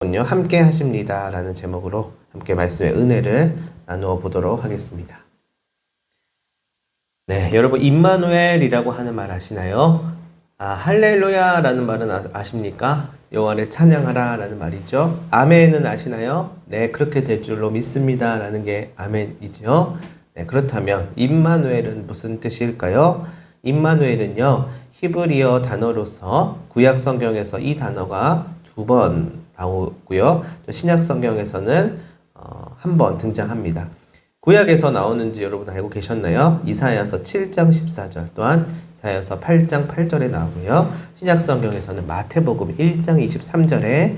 오늘은요, 함께 하십니다 라는 제목으로 함께 말씀의 은혜를 나누어 보도록 하겠습니다. 네, 여러분 임마누엘이라고 하는 말 아시나요? 할렐루야 라는 말은 아십니까? 여호와를 찬양하라 라는 말이죠. 아멘은 아시나요? 네, 그렇게 될 줄로 믿습니다 라는 게 아멘이죠. 네, 그렇다면 임마누엘은 무슨 뜻일까요? 임마누엘은요, 히브리어 단어로서 구약 성경에서 이 단어가 2번 나오고요. 또 신약 성경에서는 한 번 등장합니다. 구약에서 나오는지 여러분 알고 계셨나요? 이사야서 7장 14절 또한 이사야서 8장 8절에 나오고요. 신약 성경에서는 마태복음 1장 23절에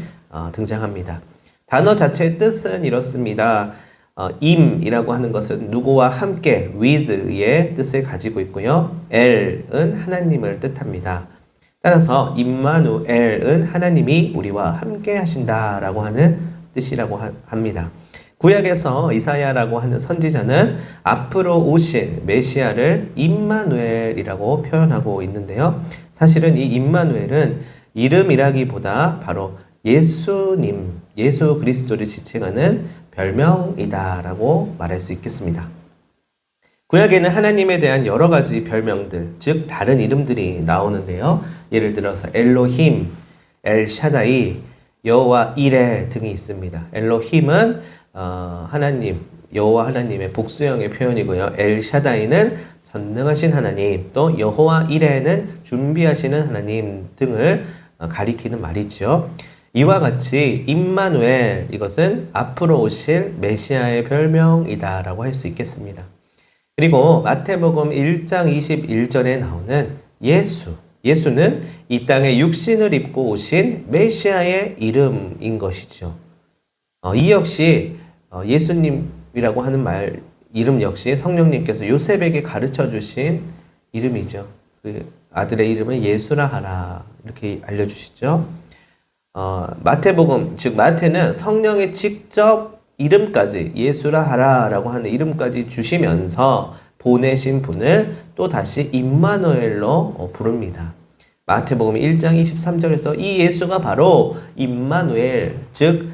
등장합니다. 단어 자체의 뜻은 이렇습니다. 임이라고 하는 것은 누구와 함께 with의 뜻을 가지고 있고요. el은 하나님을 뜻합니다. 따라서 임마누엘은 하나님이 우리와 함께 하신다라고 하는 뜻이라고 합니다. 구약에서 이사야라고 하는 선지자는 앞으로 오실 메시아를 임마누엘이라고 표현하고 있는데요. 사실은 이 임마누엘은 이름이라기보다 바로 예수님, 예수 그리스도를 지칭하는 별명이다라고 말할 수 있겠습니다. 구약에는 하나님에 대한 여러 가지 별명들, 즉 다른 이름들이 나오는데요. 예를 들어서 엘로힘, 엘샤다이, 여호와 이레 등이 있습니다. 엘로힘은 하나님, 여호와 하나님의 복수형의 표현이고요. 엘샤다이는 전능하신 하나님, 또 여호와 이레는 준비하시는 하나님 등을 가리키는 말이죠. 이와 같이 임마누엘, 이것은 앞으로 오실 메시아의 별명이다라고 할 수 있겠습니다. 그리고 마태복음 1장 21절에 나오는 예수는 이 땅에 육신을 입고 오신 메시아의 이름인 것이죠. 이 역시 예수님이라고 하는 이름 역시 성령님께서 요셉에게 가르쳐 주신 이름이죠. 그 아들의 이름을 예수라 하라 이렇게 알려주시죠. 마태복음, 즉 마태는 성령의 직접 이름까지 예수라 하라라고 하는 이름까지 주시면서 보내신 분을 또 다시 임마누엘로 부릅니다. 마태복음 1장 23절에서 이 예수가 바로 임마누엘, 즉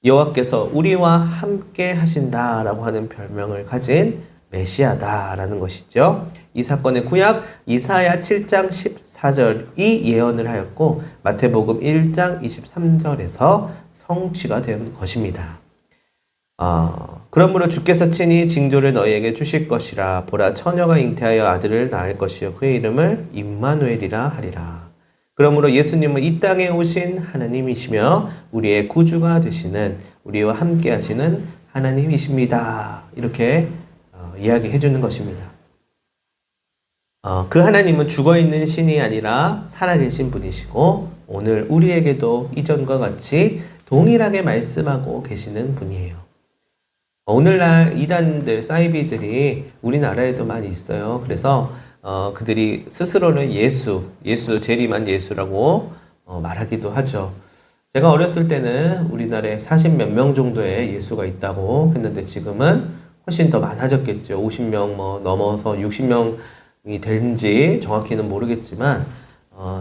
여호와께서 우리와 함께 하신다라고 하는 별명을 가진 메시아다라는 것이죠. 이 사건의 구약 이사야 7장 14절이 예언을 하였고 마태복음 1장 23절에서 성취가 된 것입니다. 그러므로 주께서 친히 징조를 너희에게 주실 것이라. 보라, 처녀가 잉태하여 아들을 낳을 것이요 그의 이름을 임마누엘이라 하리라. 그러므로 예수님은 이 땅에 오신 하나님이시며 우리의 구주가 되시는, 우리와 함께 하시는 하나님이십니다. 이렇게 이야기해 주는 것입니다. 그 하나님은 죽어있는 신이 아니라 살아계신 분이시고 오늘 우리에게도 이전과 같이 동일하게 말씀하고 계시는 분이에요. 오늘날 이단들, 사이비들이 우리나라에도 많이 있어요. 그래서 그들이 스스로는 예수 재림한 예수라고 말하기도 하죠. 제가 어렸을 때는 우리나라에 40몇 명 정도의 예수가 있다고 했는데 지금은 훨씬 더 많아졌겠죠. 50명 넘어서 60명이 된지 정확히는 모르겠지만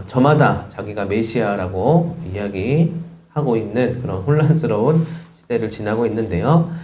저마다 자기가 메시아라고 이야기하고 있는 그런 혼란스러운 시대를 지나고 있는데요.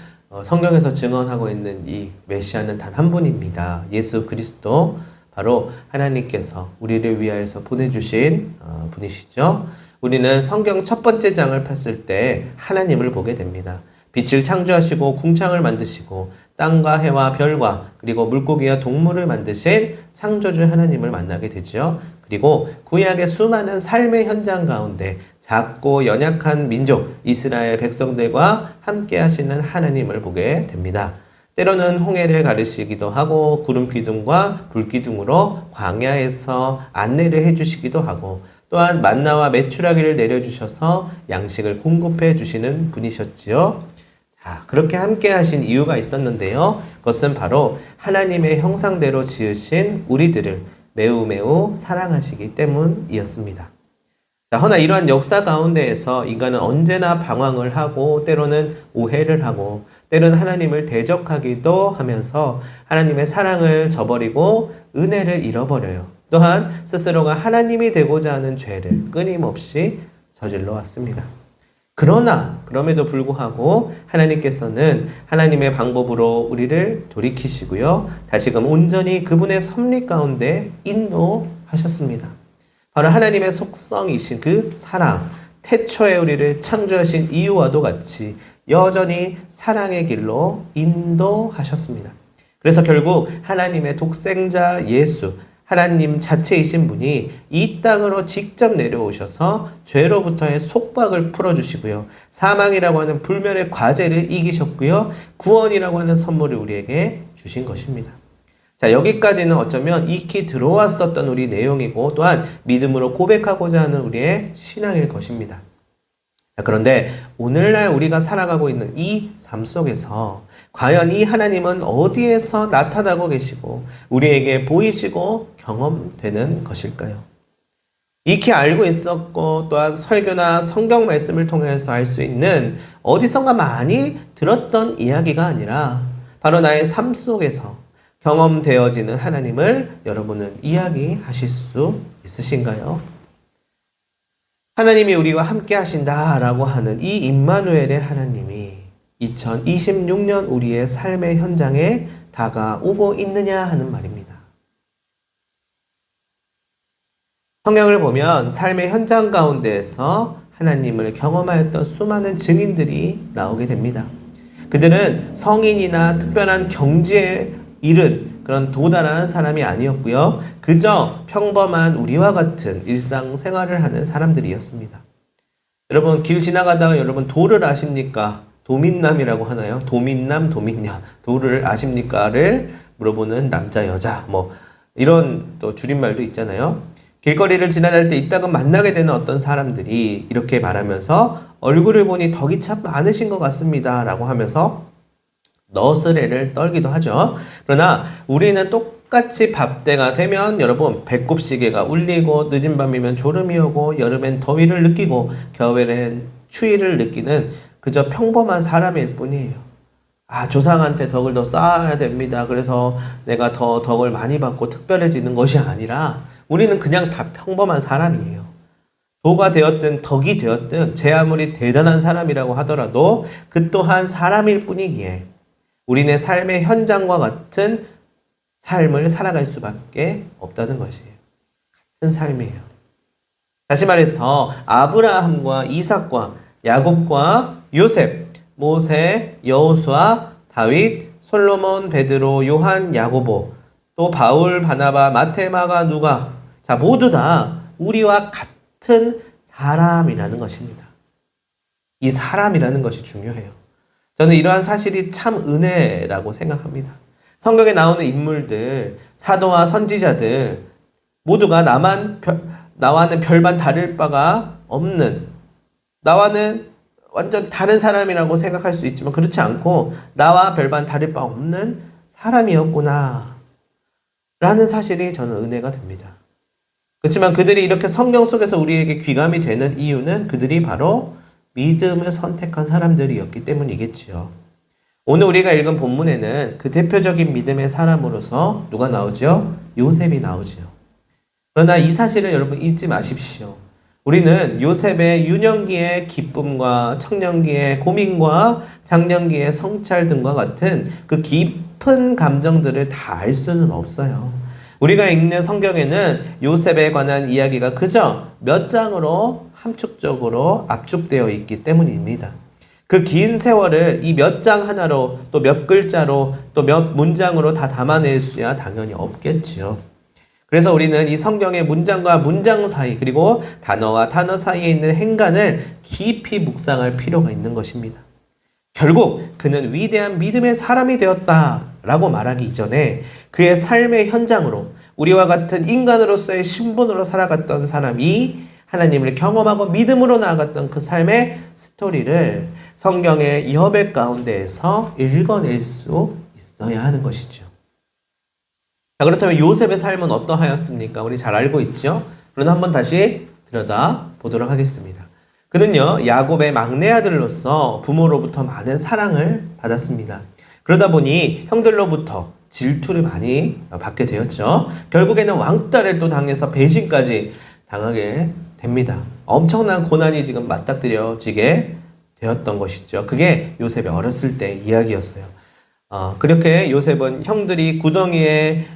성경에서 증언하고 있는 이 메시아는 단 한 분입니다. 예수 그리스도, 바로 하나님께서 우리를 위하여서 보내주신 분이시죠. 우리는 성경 첫 번째 장을 폈을 때 하나님을 보게 됩니다. 빛을 창조하시고 궁창을 만드시고 땅과 해와 별과 그리고 물고기와 동물을 만드신 창조주 하나님을 만나게 되죠. 그리고 구약의 수많은 삶의 현장 가운데 작고 연약한 민족 이스라엘 백성들과 함께 하시는 하나님을 보게 됩니다. 때로는 홍해를 가르시기도 하고 구름 기둥과 불 기둥으로 광야에서 안내를 해주시기도 하고 또한 만나와 메추라기를 내려주셔서 양식을 공급해 주시는 분이셨지요. 그렇게 함께 하신 이유가 있었는데요. 그것은 바로 하나님의 형상대로 지으신 우리들을 매우 사랑하시기 때문이었습니다. 허나 이러한 역사 가운데에서 인간은 언제나 방황을 하고 때로는 오해를 하고 때로는 하나님을 대적하기도 하면서 하나님의 사랑을 저버리고 은혜를 잃어버려요. 또한 스스로가 하나님이 되고자 하는 죄를 끊임없이 저질러 왔습니다. 그럼에도 불구하고 하나님께서는 하나님의 방법으로 우리를 돌이키시고요. 다시금 온전히 그분의 섭리 가운데 인도하셨습니다. 바로 하나님의 속성이신 그 사랑, 태초에 우리를 창조하신 이유와도 같이 여전히 사랑의 길로 인도하셨습니다. 그래서 결국 하나님의 독생자 예수, 하나님 자체이신 분이 이 땅으로 직접 내려오셔서 죄로부터의 속박을 풀어주시고요. 사망이라고 하는 불멸의 과제를 이기셨고요. 구원이라고 하는 선물을 우리에게 주신 것입니다. 자, 여기까지는 어쩌면 익히 들어왔었던 우리 내용이고 또한 믿음으로 고백하고자 하는 우리의 신앙일 것입니다. 자, 그런데 오늘날 우리가 살아가고 있는 이 삶 속에서 과연 이 하나님은 어디에서 나타나고 계시고 우리에게 보이시고 경험되는 것일까요? 익히 알고 있었고 또한 설교나 성경 말씀을 통해서 알 수 있는 어디선가 많이 들었던 이야기가 아니라 바로 나의 삶 속에서 경험되어지는 하나님을 여러분은 이야기하실 수 있으신가요? 하나님이 우리와 함께 하신다라고 하는 이 임마누엘의 하나님이 2026년 우리의 삶의 현장에 다가오고 있느냐 하는 말입니다. 성경을 보면 삶의 현장 가운데에서 하나님을 경험하였던 수많은 증인들이 나오게 됩니다. 그들은 성인이나 특별한 경지에 이른 그런 도달한 사람이 아니었고요. 그저 평범한 우리와 같은 일상생활을 하는 사람들이었습니다. 여러분 길 지나가다가 여러분 도를 아십니까? 도민남이라고 하나요? 도민남, 도민녀. 도를 아십니까?를 물어보는 남자, 여자 이런 또 줄임말도 있잖아요. 길거리를 지나갈 때 이따금 만나게 되는 어떤 사람들이 이렇게 말하면서 얼굴을 보니 덕이 참 많으신 것 같습니다 라고 하면서 너스레를 떨기도 하죠. 그러나 우리는 똑같이 밥때가 되면 여러분 배꼽시계가 울리고 늦은 밤이면 졸음이 오고 여름엔 더위를 느끼고 겨울엔 추위를 느끼는 그저 평범한 사람일 뿐이에요. 조상한테 덕을 더 쌓아야 됩니다. 그래서 내가 더 덕을 많이 받고 특별해지는 것이 아니라 우리는 그냥 다 평범한 사람이에요. 도가 되었든 덕이 되었든 제 아무리 대단한 사람이라고 하더라도 그 또한 사람일 뿐이기에 우리네 삶의 현장과 같은 삶을 살아갈 수밖에 없다는 것이에요. 같은 삶이에요. 다시 말해서 아브라함과 이삭과 야곱과 요셉, 모세, 여호수아, 다윗, 솔로몬, 베드로, 요한, 야고보, 또 바울, 바나바, 마태, 마가, 누가 모두 다 우리와 같은 사람이라는 것입니다. 이 사람이라는 것이 중요해요. 저는 이러한 사실이 참 은혜라고 생각합니다. 성경에 나오는 인물들, 사도와 선지자들 모두가 나와는 별반 다를 바가 없는, 나와는 완전 다른 사람이라고 생각할 수 있지만 그렇지 않고 나와 별반 다를 바 없는 사람이었구나 라는 사실이 저는 은혜가 됩니다. 그렇지만 그들이 이렇게 성경 속에서 우리에게 귀감이 되는 이유는 그들이 바로 믿음을 선택한 사람들이었기 때문이겠지요. 오늘 우리가 읽은 본문에는 그 대표적인 믿음의 사람으로서 누가 나오죠? 요셉이 나오죠. 그러나 이 사실을 여러분 잊지 마십시오. 우리는 요셉의 유년기의 기쁨과 청년기의 고민과 장년기의 성찰 등과 같은 그 깊은 감정들을 다 알 수는 없어요. 우리가 읽는 성경에는 요셉에 관한 이야기가 그저 몇 장으로 함축적으로 압축되어 있기 때문입니다. 그 긴 세월을 이 몇 장 하나로 또 몇 글자로 또 몇 문장으로 다 담아낼 수야 당연히 없겠지요. 그래서 우리는 이 성경의 문장과 문장 사이 그리고 단어와 단어 사이에 있는 행간을 깊이 묵상할 필요가 있는 것입니다. 결국 그는 위대한 믿음의 사람이 되었다라고 말하기 이전에 그의 삶의 현장으로 우리와 같은 인간으로서의 신분으로 살아갔던 사람이 하나님을 경험하고 믿음으로 나아갔던 그 삶의 스토리를 성경의 여백 가운데에서 읽어낼 수 있어야 하는 것이죠. 자, 그렇다면 요셉의 삶은 어떠하였습니까? 우리 잘 알고 있죠? 그러나 한번 다시 들여다 보도록 하겠습니다. 그는요, 야곱의 막내 아들로서 부모로부터 많은 사랑을 받았습니다. 그러다 보니 형들로부터 질투를 많이 받게 되었죠. 결국에는 왕따를 또 당해서 배신까지 당하게 됩니다. 엄청난 고난이 지금 맞닥뜨려지게 되었던 것이죠. 그게 요셉이 어렸을 때 이야기였어요. 그렇게 요셉은 형들이 구덩이에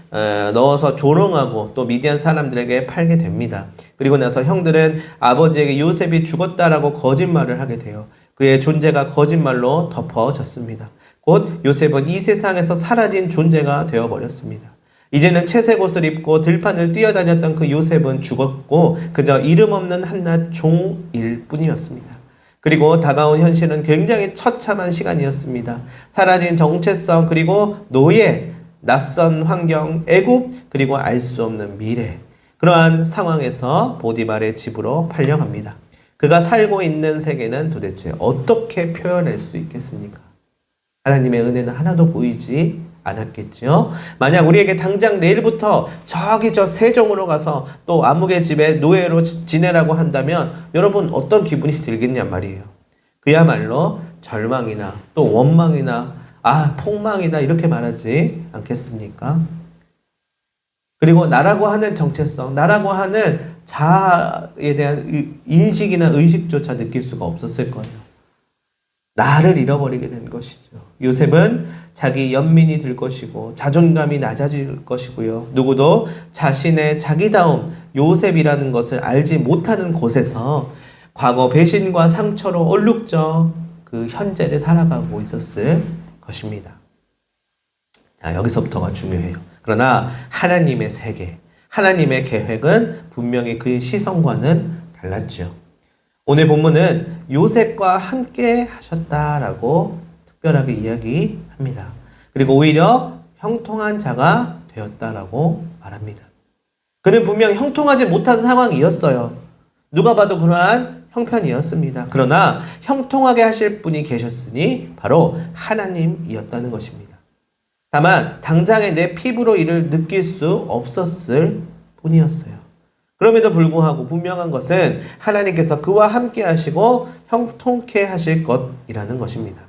넣어서 조롱하고 또 미디안 사람들에게 팔게 됩니다. 그리고 나서 형들은 아버지에게 요셉이 죽었다라고 거짓말을 하게 돼요. 그의 존재가 거짓말로 덮어졌습니다. 곧 요셉은 이 세상에서 사라진 존재가 되어버렸습니다. 이제는 채색 옷을 입고 들판을 뛰어다녔던 그 요셉은 죽었고 그저 이름 없는 한낱 종일 뿐이었습니다. 그리고 다가온 현실은 굉장히 처참한 시간이었습니다. 사라진 정체성, 그리고 노예, 낯선 환경, 애굽, 그리고 알 수 없는 미래. 그러한 상황에서 보디발의 집으로 팔려갑니다. 그가 살고 있는 세계는 도대체 어떻게 표현할 수 있겠습니까? 하나님의 은혜는 하나도 보이지 않았겠죠. 만약 우리에게 당장 내일부터 저기 저 세종으로 가서 또 아무개 집에 노예로 지내라고 한다면 여러분 어떤 기분이 들겠냐 말이에요. 그야말로 절망이나 또 원망이나 폭망이다 이렇게 말하지 않겠습니까? 그리고 나라고 하는 정체성, 나라고 하는 자아에 대한 인식이나 의식조차 느낄 수가 없었을 거예요. 나를 잃어버리게 된 것이죠. 요셉은 자기 연민이 들 것이고 자존감이 낮아질 것이고요. 누구도 자신의 자기다움, 요셉이라는 것을 알지 못하는 곳에서 과거 배신과 상처로 얼룩져 그 현재를 살아가고 있었을 것입니다. 자, 여기서부터가 중요해요. 그러나 하나님의 세계, 하나님의 계획은 분명히 그의 시선과는 달랐죠. 오늘 본문은 요셉과 함께 하셨다라고 특별하게 이야기합니다. 그리고 오히려 형통한 자가 되었다라고 말합니다. 그는 분명 형통하지 못한 상황이었어요. 누가 봐도 그러한 형편이었습니다. 그러나 형통하게 하실 분이 계셨으니 바로 하나님이었다는 것입니다. 다만 당장에 내 피부로 이를 느낄 수 없었을 뿐이었어요. 그럼에도 불구하고 분명한 것은 하나님께서 그와 함께 하시고 형통케 하실 것이라는 것입니다.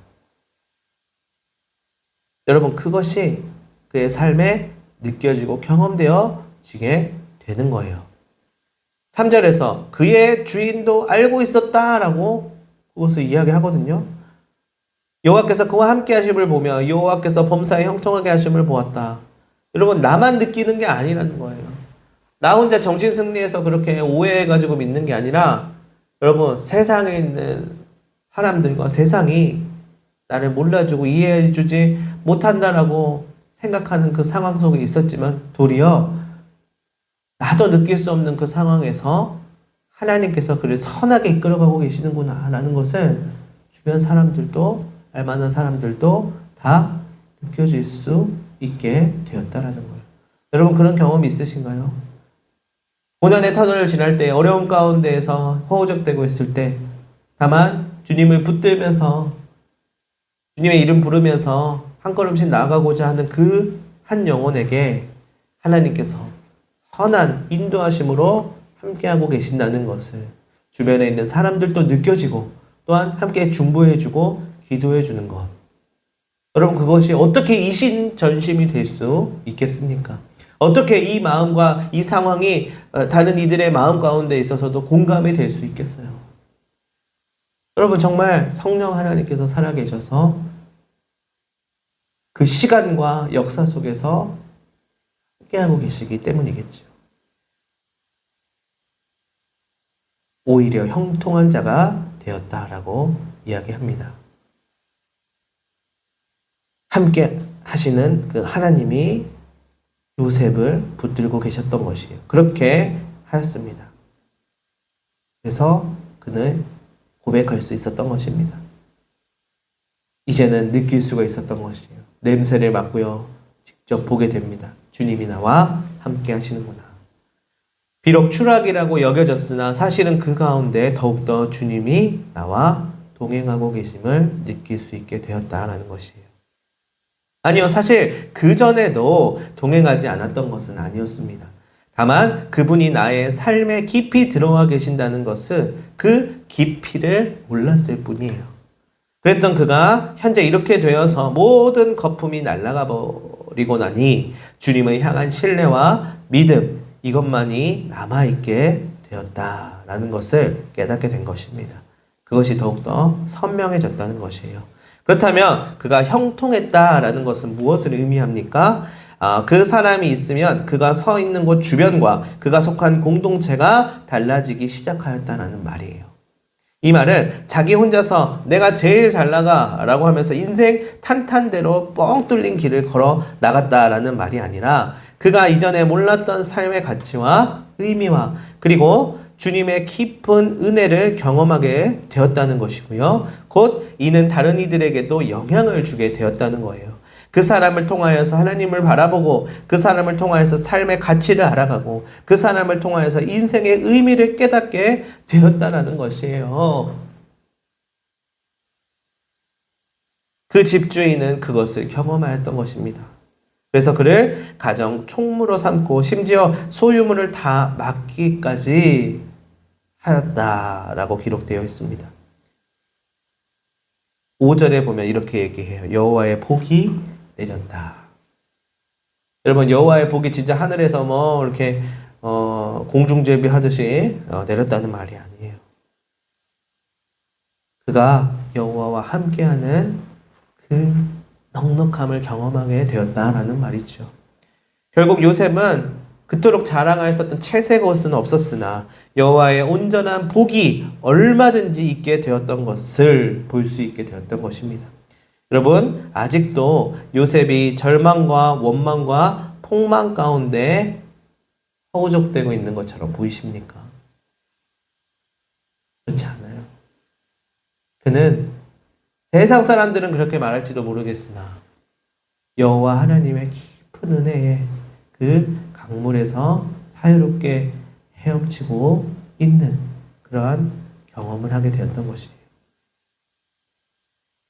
여러분, 그것이 그의 삶에 느껴지고 경험되어지게 되는 거예요. 3절에서 그의 주인도 알고 있었다라고 그것을 이야기하거든요. 여호와께서 그와 함께 하심을 보며 여호와께서 범사에 형통하게 하심을 보았다. 여러분, 나만 느끼는 게 아니라는 거예요. 나 혼자 정신승리해서 그렇게 오해해가지고 믿는 게 아니라 여러분, 세상에 있는 사람들과 세상이 나를 몰라주고 이해해주지 못한다라고 생각하는 그 상황 속에 있었지만 도리어 나도 느낄 수 없는 그 상황에서 하나님께서 그를 선하게 이끌어가고 계시는구나 라는 것을 주변 사람들도 알만한 사람들도 다 느껴질 수 있게 되었다라는 거예요. 여러분, 그런 경험이 있으신가요? 고난의 터널을 지날 때 어려운 가운데에서 허우적대고 있을 때 다만 주님을 붙들면서 주님의 이름 부르면서 한 걸음씩 나아가고자 하는 그 한 영혼에게 하나님께서 선한 인도하심으로 함께하고 계신다는 것을 주변에 있는 사람들도 느껴지고 또한 함께 중보해주고 기도해주는 것. 여러분, 그것이 어떻게 이신전심이 될 수 있겠습니까? 어떻게 이 마음과 이 상황이 다른 이들의 마음 가운데 있어서도 공감이 될 수 있겠어요? 여러분, 정말 성령 하나님께서 살아계셔서 그 시간과 역사 속에서 함께하고 계시기 때문이겠죠. 오히려 형통한 자가 되었다라고 이야기합니다. 함께 하시는 그 하나님이 요셉을 붙들고 계셨던 것이에요. 그렇게 하였습니다. 그래서 그는 고백할 수 있었던 것입니다. 이제는 느낄 수가 있었던 것이에요. 냄새를 맡고요. 직접 보게 됩니다. 주님이 나와 함께 하시는구나. 비록 추락이라고 여겨졌으나 사실은 그 가운데 더욱더 주님이 나와 동행하고 계심을 느낄 수 있게 되었다라는 것이에요. 아니요, 사실 그전에도 동행하지 않았던 것은 아니었습니다. 다만 그분이 나의 삶에 깊이 들어와 계신다는 것은 그 깊이를 몰랐을 뿐이에요. 그랬던 그가 현재 이렇게 되어서 모든 거품이 날아가 버리고 나니 주님을 향한 신뢰와 믿음, 이것만이 남아있게 되었다라는 것을 깨닫게 된 것입니다. 그것이 더욱더 선명해졌다는 것이에요. 그렇다면 그가 형통했다라는 것은 무엇을 의미합니까? 그 사람이 있으면 그가 서 있는 곳 주변과 그가 속한 공동체가 달라지기 시작하였다라는 말이에요. 이 말은 자기 혼자서 내가 제일 잘 나가라고 하면서 인생 탄탄대로 뻥 뚫린 길을 걸어 나갔다라는 말이 아니라 그가 이전에 몰랐던 삶의 가치와 의미와 그리고 주님의 깊은 은혜를 경험하게 되었다는 것이고요. 곧 이는 다른 이들에게도 영향을 주게 되었다는 거예요. 그 사람을 통하여서 하나님을 바라보고 그 사람을 통하여서 삶의 가치를 알아가고 그 사람을 통하여서 인생의 의미를 깨닫게 되었다는 것이에요. 그 집주인은 그것을 경험하였던 것입니다. 그래서 그를 가정 총무로 삼고 심지어 소유물을 다 맡기까지 하였다라고 기록되어 있습니다. 5절에 보면 이렇게 얘기해요. 여호와의 복이 내렸다. 여러분, 여호와의 복이 진짜 하늘에서 뭐 이렇게 공중제비 하듯이 내렸다는 말이 아니에요. 그가 여호와와 함께하는 그 넉넉함을 경험하게 되었다라는 말이죠. 결국 요셉은 그토록 자랑하였었던 채색 옷은 없었으나 여호와의 온전한 복이 얼마든지 있게 되었던 것을 볼 수 있게 되었던 것입니다. 여러분, 아직도 요셉이 절망과 원망과 폭망 가운데 허우적대고 있는 것처럼 보이십니까? 그렇지 않아요. 그는 세상 사람들은 그렇게 말할지도 모르겠으나 여호와 하나님의 깊은 은혜에 그 강물에서 자유롭게 헤엄치고 있는 그러한 경험을 하게 되었던 것이에요.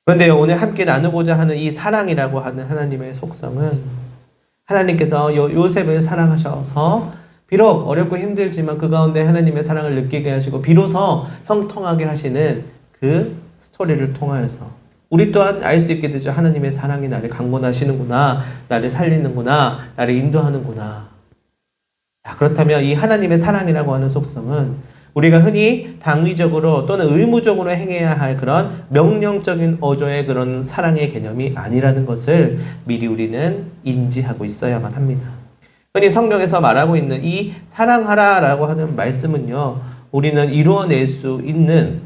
그런데 오늘 함께 나누고자 하는 이 사랑이라고 하는 하나님의 속성은 하나님께서 요셉을 사랑하셔서 비록 어렵고 힘들지만 그 가운데 하나님의 사랑을 느끼게 하시고 비로소 형통하게 하시는 그 스토리를 통하여서 우리 또한 알 수 있게 되죠. 하나님의 사랑이 나를 강권하시는구나, 나를 살리는구나, 나를 인도하는구나. 자, 그렇다면 이 하나님의 사랑이라고 하는 속성은 우리가 흔히 당위적으로 또는 의무적으로 행해야 할 그런 명령적인 어조의 그런 사랑의 개념이 아니라는 것을 미리 우리는 인지하고 있어야만 합니다. 흔히 성경에서 말하고 있는 이 사랑하라라고 하는 말씀은요, 우리는 이루어낼 수 있는,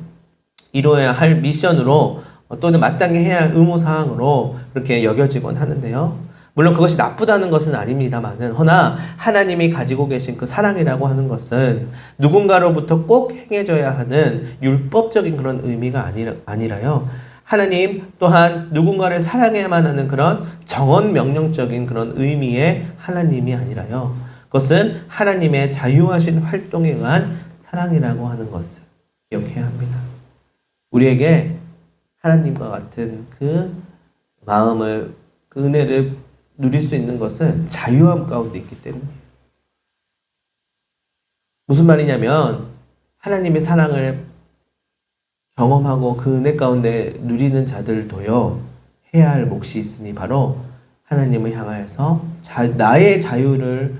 이루어야 할 미션으로 또는 마땅히 해야 할 의무사항으로 그렇게 여겨지곤 하는데요. 물론 그것이 나쁘다는 것은 아닙니다만은, 허나 하나님이 가지고 계신 그 사랑이라고 하는 것은 누군가로부터 꼭 행해져야 하는 율법적인 그런 의미가 아니라요. 하나님 또한 누군가를 사랑해야만 하는 그런 정언 명령적인 그런 의미의 하나님이 아니라요. 그것은 하나님의 자유하신 활동에 의한 사랑이라고 하는 것을 기억해야 합니다. 우리에게 하나님과 같은 그 마음을, 그 은혜를 누릴 수 있는 것은 자유함 가운데 있기 때문이에요. 무슨 말이냐면 하나님의 사랑을 경험하고 그 은혜 가운데 누리는 자들도요, 해야 할 몫이 있으니 바로 하나님을 향하여서 나의 자유를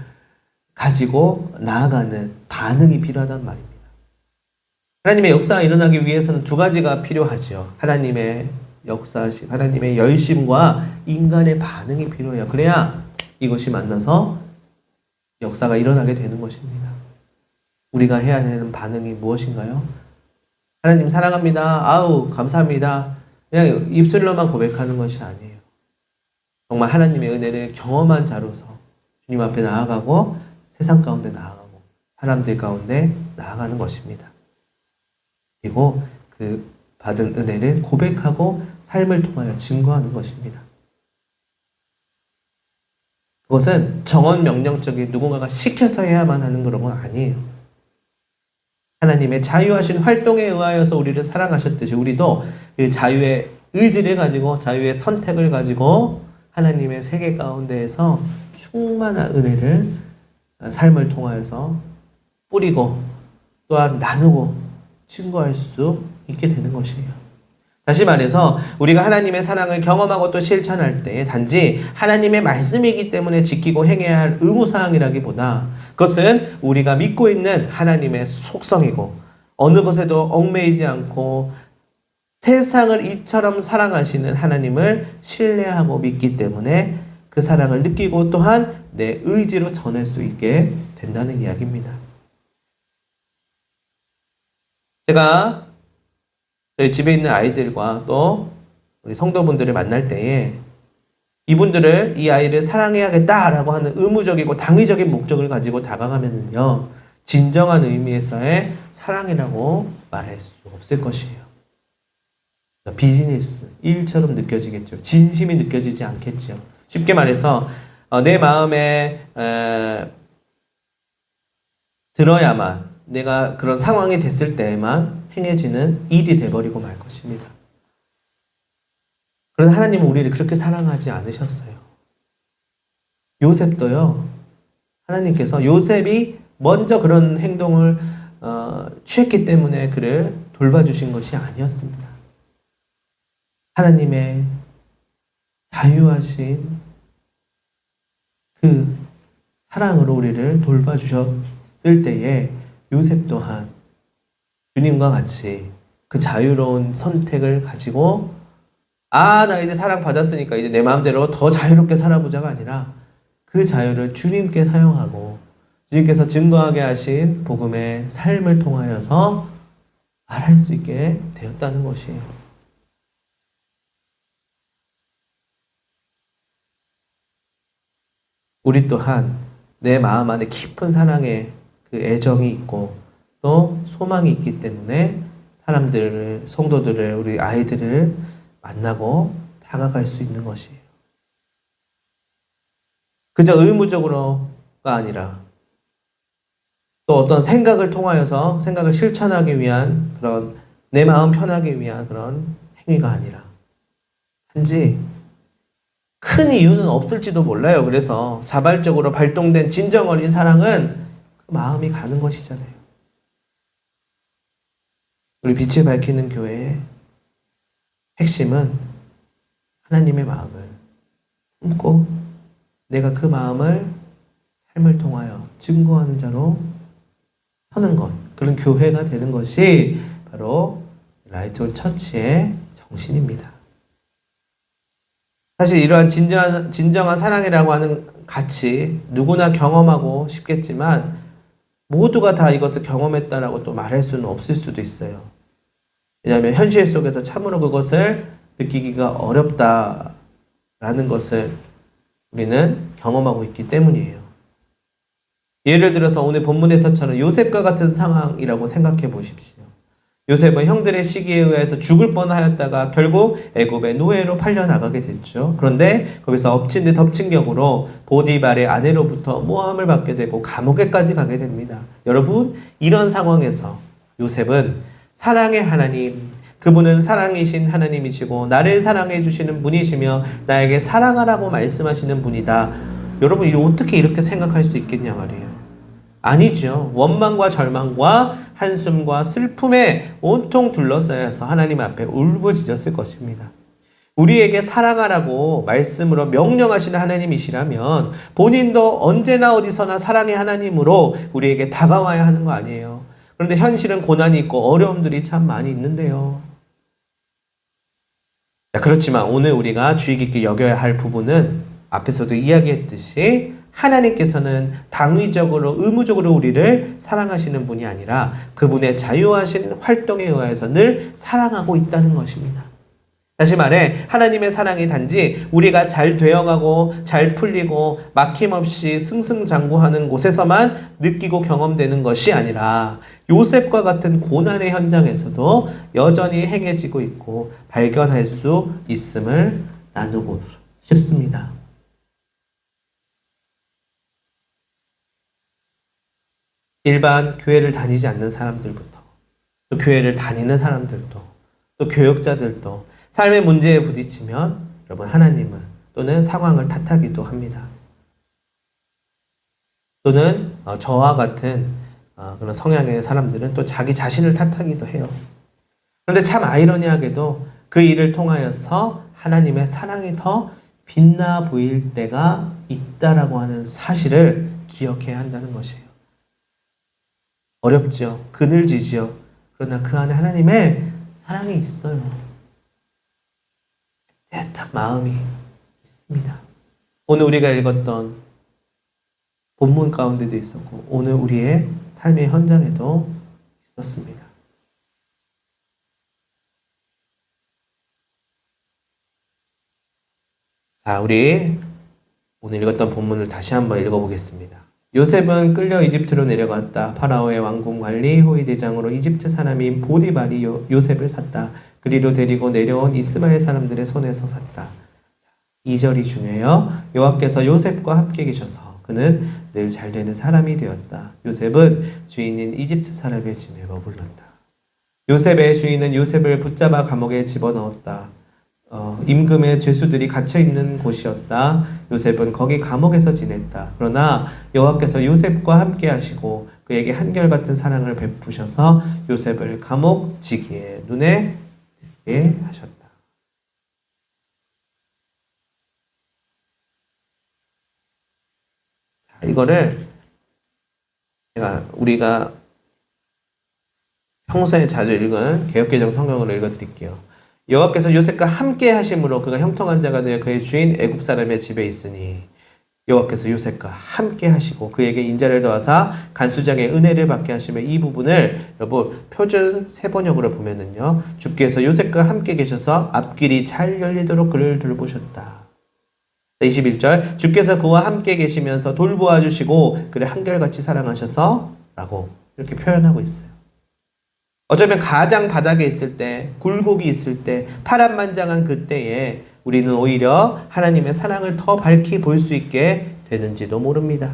가지고 나아가는 반응이 필요하단 말입니다. 하나님의 역사가 일어나기 위해서는 두 가지가 필요하죠. 하나님의 역사식, 하나님의 열심과 인간의 반응이 필요해요. 그래야 이것이 만나서 역사가 일어나게 되는 것입니다. 우리가 해야 되는 반응이 무엇인가요? 하나님 사랑합니다. 아우 감사합니다. 그냥 입술로만 고백하는 것이 아니에요. 정말 하나님의 은혜를 경험한 자로서 주님 앞에 나아가고 세상 가운데 나아가고 사람들 가운데 나아가는 것입니다. 그리고 그 받은 은혜를 고백하고 삶을 통하여 증거하는 것입니다. 그것은 정언 명령적인 누군가가 시켜서 해야만 하는 그런 건 아니에요. 하나님의 자유하신 활동에 의하여서 우리를 사랑하셨듯이 우리도 그 자유의 의지를 가지고 자유의 선택을 가지고 하나님의 세계 가운데에서 충만한 은혜를 삶을 통하여서 뿌리고 또한 나누고 증거할 수 있게 되는 것이에요. 다시 말해서 우리가 하나님의 사랑을 경험하고 또 실천할 때 단지 하나님의 말씀이기 때문에 지키고 행해야 할 의무사항이라기보다 그것은 우리가 믿고 있는 하나님의 속성이고 어느 것에도 얽매이지 않고 세상을 이처럼 사랑하시는 하나님을 신뢰하고 믿기 때문에 그 사랑을 느끼고 또한 내 의지로 전할 수 있게 된다는 이야기입니다. 제가 저희 집에 있는 아이들과 또 우리 성도분들을 만날 때에 이분들을 이 아이를 사랑해야겠다라고 하는 의무적이고 당위적인 목적을 가지고 다가가면요, 진정한 의미에서의 사랑이라고 말할 수 없을 것이에요. 비즈니스, 일처럼 느껴지겠죠. 진심이 느껴지지 않겠죠. 쉽게 말해서 내 마음에 들어야만, 내가 그런 상황이 됐을 때에만 행해지는 일이 돼버리고 말 것입니다. 그런데 하나님은 우리를 그렇게 사랑하지 않으셨어요. 요셉도요, 하나님께서 요셉이 먼저 그런 행동을 취했기 때문에 그를 돌봐주신 것이 아니었습니다. 하나님의 자유하신 그 사랑으로 우리를 돌봐주셨을 때에 요셉 또한 주님과 같이 그 자유로운 선택을 가지고 나 이제 사랑받았으니까 이제 내 마음대로 더 자유롭게 살아보자가 아니라 그 자유를 주님께 사용하고 주님께서 증거하게 하신 복음의 삶을 통하여서 말할 수 있게 되었다는 것이에요. 우리 또한 내 마음 안에 깊은 사랑의 그 애정이 있고 또 소망이 있기 때문에 사람들을, 성도들을, 우리 아이들을 만나고 다가갈 수 있는 것이에요. 그저 의무적으로가 아니라 또 어떤 생각을 통하여서 생각을 실천하기 위한 그런 내 마음 편하기 위한 그런 행위가 아니라 단지 큰 이유는 없을지도 몰라요. 그래서 자발적으로 발동된 진정 어린 사랑은 그 마음이 가는 것이잖아요. 우리 빛을 밝히는 교회의 핵심은 하나님의 마음을 품고 내가 그 마음을 삶을 통하여 증거하는 자로 서는 것, 그런 교회가 되는 것이 바로 라이트온 처치의 정신입니다. 사실 이러한 진정한 사랑이라고 하는 가치 누구나 경험하고 싶겠지만 모두가 다 이것을 경험했다라고 또 말할 수는 없을 수도 있어요. 왜냐하면 현실 속에서 참으로 그것을 느끼기가 어렵다라는 것을 우리는 경험하고 있기 때문이에요. 예를 들어서 오늘 본문에서처럼 요셉과 같은 상황이라고 생각해 보십시오. 요셉은 형들의 시기에 의해서 죽을 뻔하였다가 결국 애굽의 노예로 팔려나가게 됐죠. 그런데 거기서 엎친 데 덮친 격으로 보디발의 아내로부터 모함을 받게 되고 감옥에까지 가게 됩니다. 여러분, 이런 상황에서 요셉은 사랑의 하나님, 그분은 사랑이신 하나님이시고 나를 사랑해 주시는 분이시며 나에게 사랑하라고 말씀하시는 분이다. 여러분, 어떻게 이렇게 생각할 수 있겠냐 말이에요. 아니죠. 원망과 절망과 한숨과 슬픔에 온통 둘러싸여서 하나님 앞에 울부짖었을 것입니다. 우리에게 사랑하라고 말씀으로 명령하시는 하나님이시라면 본인도 언제나 어디서나 사랑의 하나님으로 우리에게 다가와야 하는 거 아니에요. 그런데 현실은 고난이 있고 어려움들이 참 많이 있는데요. 그렇지만 오늘 우리가 주의 깊게 여겨야 할 부분은 앞에서도 이야기했듯이 하나님께서는 당위적으로 의무적으로 우리를 사랑하시는 분이 아니라 그분의 자유하신 활동에 의해서 늘 사랑하고 있다는 것입니다. 다시 말해 하나님의 사랑이 단지 우리가 잘 되어가고 잘 풀리고 막힘없이 승승장구하는 곳에서만 느끼고 경험되는 것이 아니라 요셉과 같은 고난의 현장에서도 여전히 행해지고 있고 발견할 수 있음을 나누고 싶습니다. 일반 교회를 다니지 않는 사람들부터 또 교회를 다니는 사람들도 또 교역자들도 삶의 문제에 부딪히면 여러분 하나님을 또는 상황을 탓하기도 합니다. 또는 저와 같은 그런 성향의 사람들은 또 자기 자신을 탓하기도 해요. 그런데 참 아이러니하게도 그 일을 통하여서 하나님의 사랑이 더 빛나 보일 때가 있다라고 하는 사실을 기억해야 한다는 것이에요. 어렵죠. 그늘지죠. 그러나 그 안에 하나님의 사랑이 있어요. 마음이 있습니다. 오늘 우리가 읽었던 본문 가운데도 있었고 오늘 우리의 삶의 현장에도 있었습니다. 자, 우리 오늘 읽었던 본문을 다시 한번 읽어보겠습니다. 요셉은 끌려 이집트로 내려갔다. 파라오의 왕궁 관리 호위 대장으로 이집트 사람인 보디발이 요셉을 샀다. 그리로 데리고 내려온 이스마엘 사람들의 손에서 샀다. 2절이 중요해요. 여호와께서 요셉과 함께 계셔서 그는 늘 잘되는 사람이 되었다. 요셉은 주인인 이집트 사람의 집에 머물렀다. 요셉의 주인은 요셉을 붙잡아 감옥에 집어넣었다. 임금의 죄수들이 갇혀있는 곳이었다. 요셉은 거기 감옥에서 지냈다. 그러나 여호와께서 요셉과 함께 하시고 그에게 한결같은 사랑을 베푸셔서 요셉을 감옥지기의 눈에 들게 하셨다. 자, 이거를 우리가 평소에 자주 읽은 개역개정 성경으로 읽어드릴게요. 여호와께서 요셉과 함께 하심으로 그가 형통한 자가 되어 그의 주인 애굽 사람의 집에 있으니 여호와께서 요셉과 함께 하시고 그에게 인자를 더하사 간수장의 은혜를 받게 하시며 이 부분을 여러분 표준 세번역으로 보면은요 주께서 요셉과 함께 계셔서 앞길이 잘 열리도록 그를 돌보셨다. 21절 주께서 그와 함께 계시면서 돌보아 주시고 그를 한결같이 사랑하셔서 라고 이렇게 표현하고 있어요. 어쩌면 가장 바닥에 있을 때, 굴곡이 있을 때, 파란만장한 그때에 우리는 오히려 하나님의 사랑을 더 밝히 볼 수 있게 되는지도 모릅니다.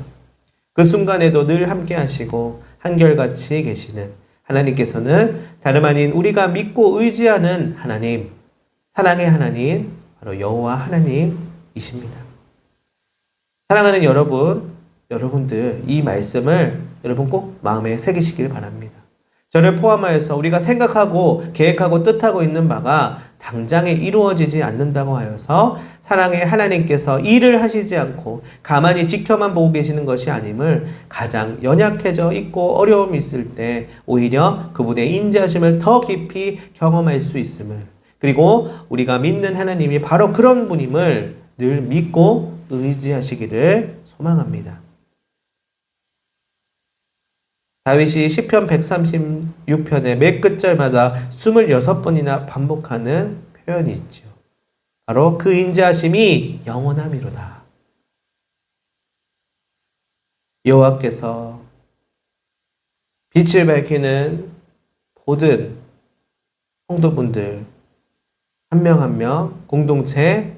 그 순간에도 늘 함께 하시고 한결같이 계시는 하나님께서는 다름 아닌 우리가 믿고 의지하는 하나님, 사랑의 하나님, 바로 여호와 하나님이십니다. 사랑하는 여러분들 이 말씀을 여러분 꼭 마음에 새기시길 바랍니다. 저를 포함하여서 우리가 생각하고 계획하고 뜻하고 있는 바가 당장에 이루어지지 않는다고 하여서 사랑의 하나님께서 일을 하시지 않고 가만히 지켜만 보고 계시는 것이 아님을 가장 연약해져 있고 어려움이 있을 때 오히려 그분의 인자하심을 더 깊이 경험할 수 있음을, 그리고 우리가 믿는 하나님이 바로 그런 분임을 늘 믿고 의지하시기를 소망합니다. 다윗이 시편 136편의 매 끝절마다 26번이나 반복하는 표현이 있죠. 바로 그 인자하심이 영원함이로다. 여호와께서 빛을 밝히는 모든 성도분들 한 명 한 명 공동체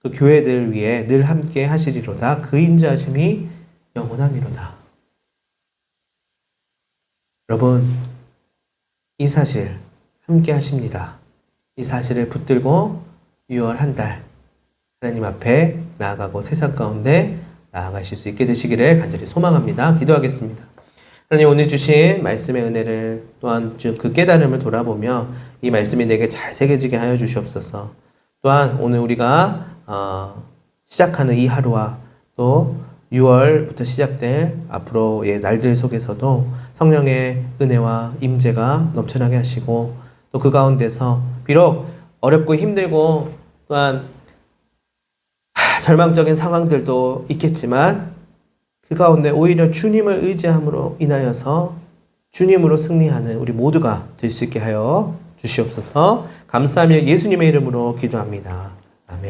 그 교회들 위해 늘 함께 하시리로다. 그 인자하심이 영원함이로다. 여러분, 이 사실 함께 하십니다. 이 사실을 붙들고 6월 한 달 하나님 앞에 나아가고 세상 가운데 나아가실 수 있게 되시기를 간절히 소망합니다. 기도하겠습니다. 하나님, 오늘 주신 말씀의 은혜를 또한 그 깨달음을 돌아보며 이 말씀이 내게 잘 새겨지게 하여 주시옵소서. 또한 오늘 우리가 시작하는 이 하루와 또 6월부터 시작될 앞으로의 날들 속에서도 성령의 은혜와 임재가 넘쳐나게 하시고 또 그 가운데서 비록 어렵고 힘들고 또한 절망적인 상황들도 있겠지만 그 가운데 오히려 주님을 의지함으로 인하여서 주님으로 승리하는 우리 모두가 될 수 있게 하여 주시옵소서. 감사하며 예수님의 이름으로 기도합니다. 아멘.